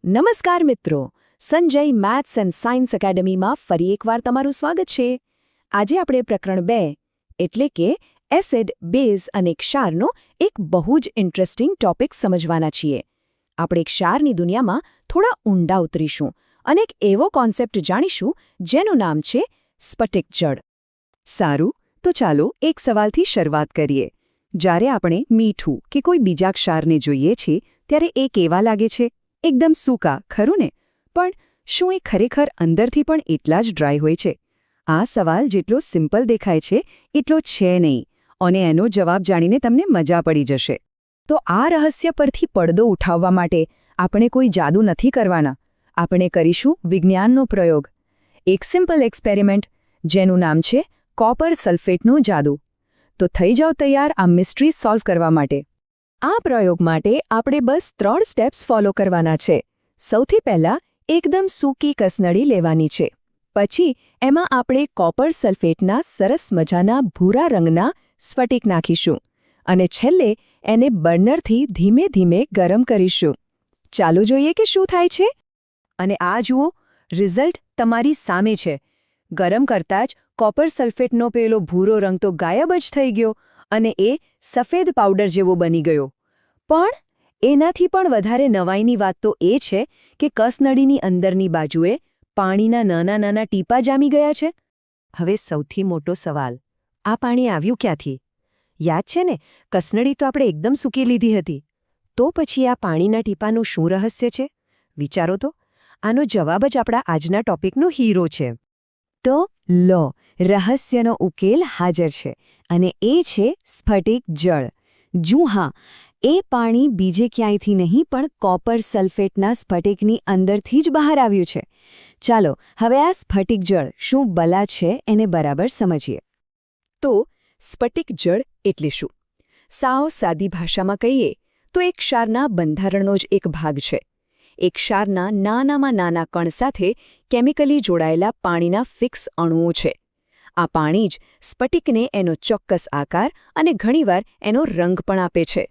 નમસ્કાર મિત્રો, Sanjay maths and science એકેડમીમાં ફરી એકવાર તમારું સ્વાગત છે. આજે આપણે પ્રકરણ 2 એટલે કે એસિડ, બેઝ અને ક્ષારનો એક બહુ જ ઇન્ટરેસ્ટિંગ ટોપિક સમજવાના છીએ. આપણે ક્ષારની દુનિયામાં થોડા ઊંડા ઉતરીશું અને એક એવો કોન્સેપ્ટ જાણીશું જેનું નામ છે સ્ફટિક જળ. સારું, તો ચાલો એક સવાલથી શરૂઆત કરીએ. જ્યારે આપણે મીઠું કે કોઈ બીજા ક્ષારને જોઈએ છીએ ત્યારે એ કેવા લાગે છે? એકદમ સૂકા, ખરું ને? પણ શું એ ખરેખર અંદરથી પણ એટલા જ ડ્રાય હોય છે? આ સવાલ જેટલો સિમ્પલ દેખાય છે એટલો છે નહીં, અને એનો જવાબ જાણીને તમને મજા પડી જશે. તો આ રહસ્ય પરથી પડદો ઉઠાવવા માટે આપણે કોઈ જાદુ નથી કરવાના. આપણે કરીશું વિજ્ઞાનનો પ્રયોગ. એક સિમ્પલ એક્સપેરિમેન્ટ જેનું નામ છે કોપર સલ્ફેટનો જાદુ. તો થઈ જાઓ તૈયાર આ મિસ્ટ્રી સોલ્વ કરવા માટે. આ પ્રયોગ માટે આપણે બસ 3 સ્ટેપ્સ ફોલો કરવાના છે. સૌથી પહેલાં એકદમ સૂકી કસનળી લેવાની છે. પછી એમાં આપણે કોપર સલ્ફેટના સરસ મજાના ભૂરા રંગના સ્ફટિક નાખીશું અને છેલ્લે એને બર્નરથી ધીમે ધીમે ગરમ કરીશું. ચાલો જોઈએ કે શું થાય છે. અને આ જુઓ, રિઝલ્ટ તમારી સામે છે. ગરમ કરતાં જ કોપર સલ્ફેટનો પેલો ભૂરો રંગ તો ગાયબ જ થઈ ગયો અને એ સફેદ પાવડર જેવો બની ગયો. પણ એનાથી પણ વધારે નવાઈની વાત તો એ છે કે કસનળીની અંદરની બાજુએ પાણીના નાના નાના ટીપા જામી ગયા છે. હવે સૌથી મોટો સવાલ, આ પાણી આવ્યું ક્યાંથી? યાદ છે ને, કસનળી તો આપણે એકદમ સૂકી લીધી હતી. તો પછી આ પાણીના ટીપાનું શું રહસ્ય છે? વિચારો તો. આનો જવાબ જ આપણા આજના ટોપિકનો હીરો છે. તો લો, રહસ્યનો ઉકેલ હાજર છે, અને એ છે સ્ફટિક જળ. જી હા, એ પાણી બીજે ક્યાંયથી નહીં પણ કોપર સલ્ફેટના સ્ફટિકની અંદરથી જ બહાર આવ્યું છે. ચાલો હવે આ સ્ફટિક જળ શું ભલા છે એને બરાબર સમજીએ. તો સ્ફટિક જળ એટલે શું? સાવ સાદી ભાષામાં કહીએ તો એક ક્ષારના બંધારણનો જ એક ભાગ છે. એક ક્ષારના નાનામાં નાના કણ સાથે કેમિકલી જોડાયેલા પાણીના ફિક્સ અણુઓ છે. આ પાણી જ સ્ફટિકને એનો ચોક્કસ આકાર અને ઘણીવાર એનો રંગ પણ આપે છે.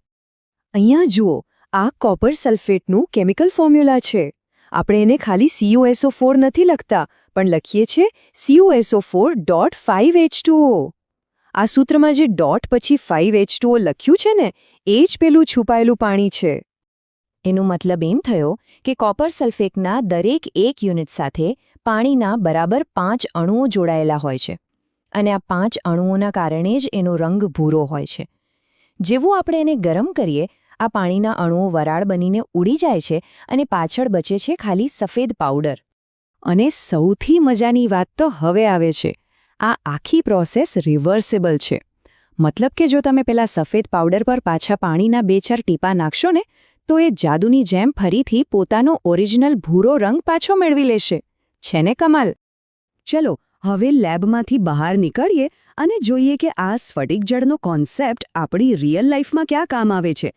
અહીંયા જુઓ, આ કોપર સલ્ફેટનું કેમિકલ ફોર્મ્યુલા છે. આપણે એને ખાલી CuSO4 નથી લખતા, પણ લખીએ છીએ CuSO4.5H2O. આ સૂત્રમાં જે ડોટ પછી 5H2O લખ્યું છે ને, એ જ પેલું છુપાયેલું પાણી છે. એનો મતલબ એમ થયો કે કોપર સલ્ફેટના દરેક એક યુનિટ સાથે પાણીના બરાબર 5 અણુઓ જોડાયેલા હોય છે, અને આ 5 અણુઓના કારણે જ એનો રંગ ભૂરો હોય છે. જેવું આપણે એને ગરમ કરીએ, આ પાણીના અણુઓ વરાળ બનીને ઉડી જાય છે અને પાછળ બચે છે ખાલી સફેદ પાવડર. અને સૌથી મજાની વાત તો હવે આવે છે. આ આખી પ્રોસેસ રિવર્સેબલ છે. મતલબ કે જો તમે પેલા સફેદ પાવડર પર પાછા પાણીના 2-4 ટીપા નાખશો ને, તો એ જાદુની જેમ ફરીથી પોતાનો ઓરિજિનલ ભૂરો રંગ પાછો મેળવી લેશે. છે ને કમાલ? ચલો હવે લેબમાંથી બહાર નીકળીએ અને જોઈએ કે આ સ્ફટિક જળનો કોન્સેપ્ટ આપણી રિયલ લાઈફમાં ક્યાં કામ આવે છે.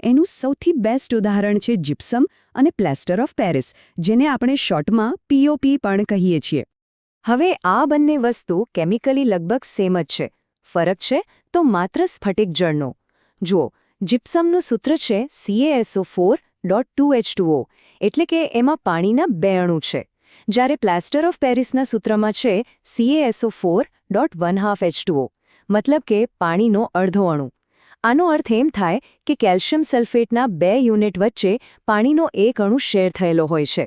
એનું સૌથી બેસ્ટ ઉદાહરણ છે જીપ્સમ અને પ્લાસ્ટર ઓફ પેરિસ, જેને આપણે શોર્ટમાં POP પણ કહીએ છીએ. હવે આ બંને વસ્તુ કેમિકલી લગભગ સેમ જ છે. ફરક છે તો માત્ર સ્ફટિક જળનો. જુઓ, જીપ્સમનું સૂત્ર છે CaSO4.2H2O, એટલે કે એમાં પાણીના 2 અણુ છે, જ્યારે પ્લાસ્ટર ઓફ પેરિસના સૂત્રમાં છે CaSO4.12H2O, મતલબ કે પાણીનો અડધો અણુ. આનો અર્થ એમ થાય કે કેલ્શિયમ સલ્ફેટના 2 યુનિટ વચ્ચે પાણીનો એક અણુ શેર થયેલો હોય છે.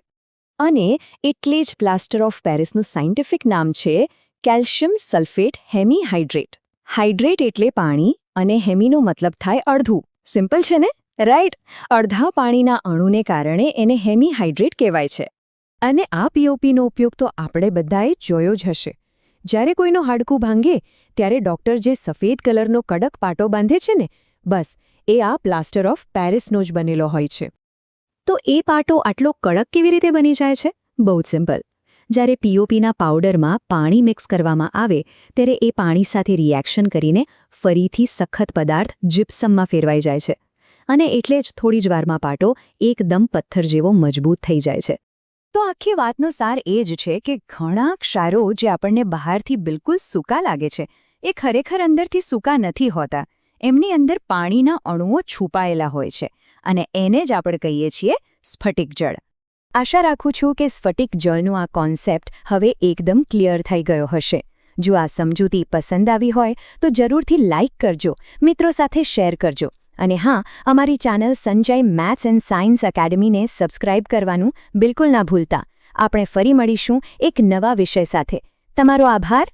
અને એટલે જ પ્લાસ્ટર ઓફ પેરિસનું સાયન્ટિફિક નામ છે કેલ્શિયમ સલ્ફેટ હેમીહાઇડ્રેટ. હાઇડ્રેટ એટલે પાણી અને હેમીનો મતલબ થાય અડધું. સિમ્પલ છે ને? રાઈટ. અડધા પાણીના અણુને કારણે એને હેમીહાઇડ્રેટ કહેવાય છે. અને આ POPનો ઉપયોગ તો આપણે બધાએ જોયો જ હશે. જ્યારે કોઈનું હાડકું ભાંગે ત્યારે ડૉક્ટર જે સફેદ કલરનો કડક પાટો બાંધે છે ને, બસ એ આ પ્લાસ્ટર ઓફ પેરિસનો જ બનેલો હોય છે. તો એ પાટો આટલો કડક કેવી રીતે બની જાય છે? બહુ જ સિમ્પલ. જ્યારે POPના પાવડરમાં પાણી મિક્સ કરવામાં આવે ત્યારે એ પાણી સાથે રિએક્શન કરીને ફરીથી સખત પદાર્થ જીપ્સમમાં ફેરવાઈ જાય છે. અને એટલે જ થોડી જ વારમાં પાટો એકદમ પથ્થર જેવો મજબૂત થઈ જાય છે. તો આખી વાતનો સાર એ જ છે કે ઘણા ક્ષારો જે આપણને બહારથી બિલકુલ સૂકા લાગે છે, એ ખરેખર અંદરથી સૂકા નથી હોતા. એમની અંદર પાણીના અણુઓ છુપાયેલા હોય છે, અને એને જ આપણે કહીએ છીએ સ્ફટિક જળ. આશા રાખું છું કે સ્ફટિક જળનું આ કોન્સેપ્ટ હવે એકદમ ક્લિયર થઈ ગયો હશે. જો આ સમજૂતી પસંદ આવી હોય તો જરૂરથી લાઇક કરજો, મિત્રો સાથે શેર કરજો. અને હા, અમારી channel Sanjay maths and science એકેડમીને સબસ્ક્રાઇબ કરવાનું બિલકુલ ના ભૂલતા. આપણે ફરી મળીશું એક નવા વિષય સાથે. તમારો આભાર.